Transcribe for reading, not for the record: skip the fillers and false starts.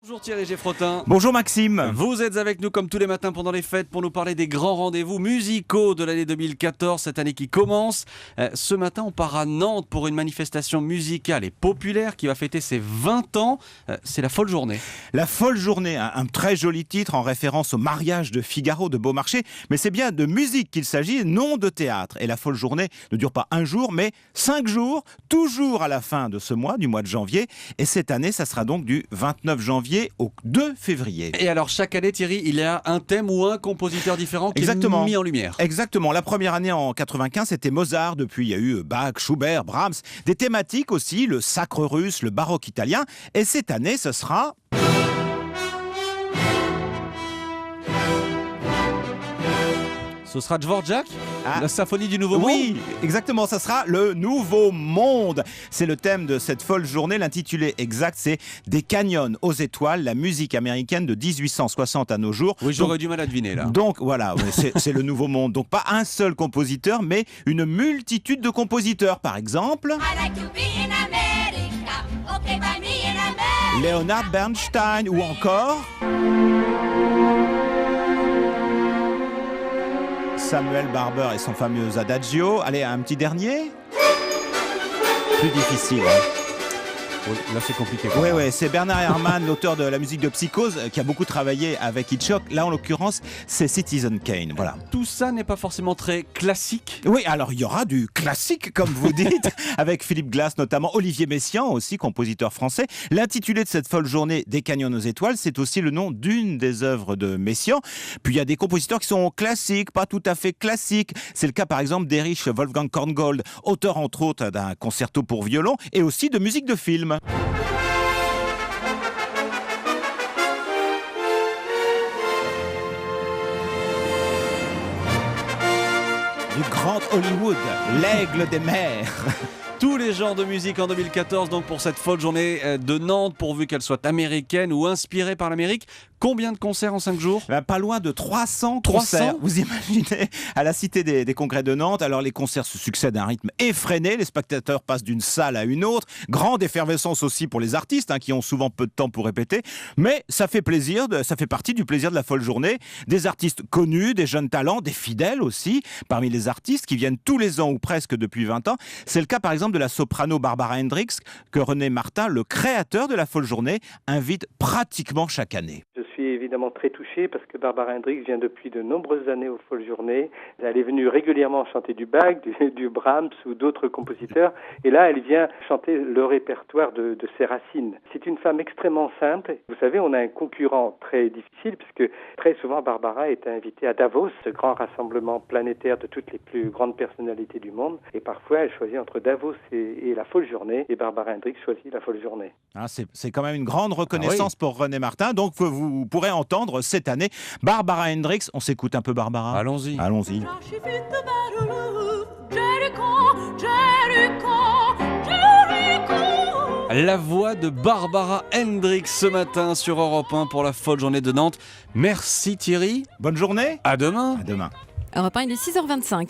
Bonjour Thierry Geffrotin. Bonjour Maxime. Vous êtes avec nous comme tous les matins pendant les fêtes pour nous parler des grands rendez-vous musicaux de l'année 2014, cette année qui commence. Ce matin, on part à Nantes pour une manifestation musicale et populaire qui va fêter ses 20 ans. C'est la Folle Journée. La Folle Journée, un très joli titre en référence au mariage de Figaro de Beaumarchais. Mais c'est bien de musique qu'il s'agit, non de théâtre. Et la Folle Journée ne dure pas un jour, mais 5 jours, toujours à la fin de ce mois, du mois de janvier. Et cette année, ça sera donc du 29 janvier au 2 février. Et alors chaque année, Thierry, il y a un thème ou un compositeur différent qui est mis en lumière. Exactement. La première année en 95, c'était Mozart. Depuis, il y a eu Bach, Schubert, Brahms. Des thématiques aussi, le sacre russe, le baroque italien. Et cette année, ce sera... Ce sera Dvorak, la symphonie du Nouveau Monde. Oui, exactement, ça sera le Nouveau Monde. C'est le thème de cette folle journée. L'intitulé exact, c'est Des canyons aux étoiles, la musique américaine de 1860 à nos jours. Oui, j'aurais du mal à deviner là. Donc voilà, c'est le Nouveau Monde. Donc pas un seul compositeur, mais une multitude de compositeurs. Par exemple... Leonard Bernstein ou encore... Samuel Barber et son fameux Adagio. Allez, un petit dernier. Plus difficile. Oui, là c'est compliqué. Oui, c'est Bernard Herrmann, l'auteur de la musique de Psychose, qui a beaucoup travaillé avec Hitchcock. Là, en l'occurrence, c'est Citizen Kane. Voilà. Tout ça n'est pas forcément très classique. Oui, alors il y aura du classique, comme vous dites, avec Philippe Glass notamment, Olivier Messiaen aussi, compositeur français. L'intitulé de cette folle journée des canyons aux étoiles, c'est aussi le nom d'une des œuvres de Messiaen. Puis il y a des compositeurs qui sont classiques, pas tout à fait classiques. C'est le cas par exemple d'Erich Wolfgang Korngold, auteur entre autres d'un concerto pour violon et aussi de musique de film. Du grand Hollywood, l'aigle des mers. Tous les genres de musique en 2014, donc pour cette folle journée de Nantes, pourvu qu'elle soit américaine ou inspirée par l'Amérique. Combien de concerts en 5 jours ? Pas loin de 300 concerts, vous imaginez, à la Cité des Congrès de Nantes. Alors les concerts se succèdent à un rythme effréné, les spectateurs passent d'une salle à une autre. Grande effervescence aussi pour les artistes, qui ont souvent peu de temps pour répéter. Mais ça fait plaisir, ça fait partie du plaisir de la folle journée. Des artistes connus, des jeunes talents, des fidèles aussi, parmi les artistes qui viennent tous les ans ou presque depuis 20 ans. C'est le cas par exemple de la soprano Barbara Hendricks, que René Martin, le créateur de la folle journée, invite pratiquement chaque année. Je suis évidemment très touché parce que Barbara Hendricks vient depuis de nombreuses années aux Folles Journées. Elle est venue régulièrement chanter du Bach, du Brahms ou d'autres compositeurs. Et là, elle vient chanter le répertoire de ses racines. C'est une femme extrêmement simple. Vous savez, on a un concurrent très difficile puisque très souvent Barbara est invitée à Davos, ce grand rassemblement planétaire de toutes les plus grandes personnalités du monde. Et parfois, elle choisit entre Davos et la Folle Journée. Et Barbara Hendricks choisit la Folle Journée. C'est quand même une grande reconnaissance pour René Martin. Donc, vous pourrez entendre cette année Barbara Hendricks. On s'écoute un peu Barbara. Allons-y. Allons-y. La voix de Barbara Hendricks ce matin sur Europe 1 pour la folle journée de Nantes. Merci Thierry. Bonne journée. À demain. À demain. Europe 1, il est 6h25.